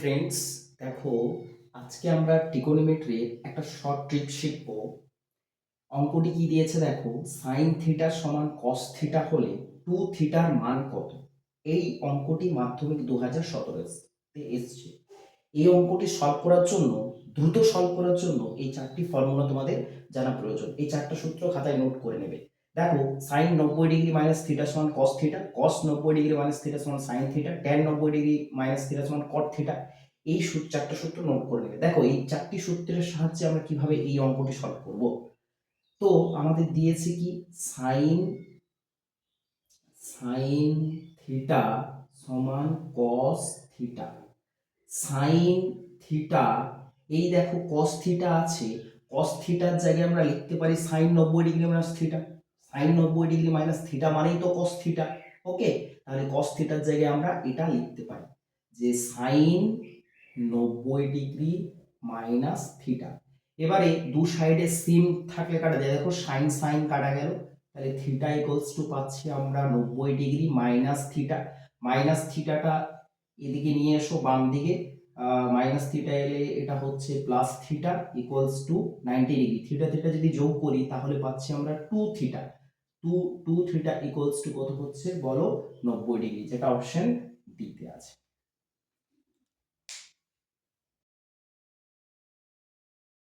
Friends, দেখো আজকে আমরা ট্রিগোনোমেট্রির একটা শর্ট ট্রিক শিখব। অঙ্কটি কি দিয়েছে দেখো, সাইন থিটা সমান কস থিটা হলে টু থিটার মান কত। এই অঙ্কটি মাধ্যমিক 2017-তে এসছে। এই অঙ্কটি সলভ করার জন্য, দ্রুত সলভ করার জন্য এই চারটি ফর্মুলা তোমাদের জানা প্রয়োজন। এই চারটা সূত্র খাতায় নোট করে নেবে। দেখো, সাইন 90 ডিগ্রি মাইনাস থিটা সমান কস থিটা, কস 90 ডিগ্রি মাইনাস থিটা সমান sine theta, tan 90 degree minus theta সমান কট থিটা। এই চারটা সূত্র নোট করে নেবে। দেখো, এই চারটি সূত্রের সাহায্যে আমরা কিভাবে এই অঙ্কটি সলভ করব। তো আমাদের দিয়েছে কি, সাইন সাইন থিটা সমান কস থিটা। সাইন থিটা, এই দেখো কস থিটা আছে, কস থিটার জায়গায় আমরা লিখতে পারি sine 90 degree minus theta. Sine 90 degree minus theta মানেই তো কস থিটা। ওকে, তাহলে কস থিটার জায়গায় আমরা এটা লিখতে পারি যে সাইন 90 ডিগ্রি মাইনাস থিটা। এবারে দু সাইডে সিন থাকলে কাটা যায়, দেখো সাইন সাইন কাটা গেল, তাহলে থিটা ইকুয়ালস টু পাচ্ছি আমরা 90 ডিগ্রি মাইনাস থিটা। মাইনাস থিটাটা এদিকে নিয়ে এসো বাম দিকে, মাইনাস থিটা এলে এটা হচ্ছে plus theta equals to 90 degree. Theta theta যদি যোগ করি তাহলে পাচ্ছি আমরা two theta. Two two theta equals to কত হচ্ছে বলো, 90 ডিগ্রি, যেটা অপশন ডিতে আছে।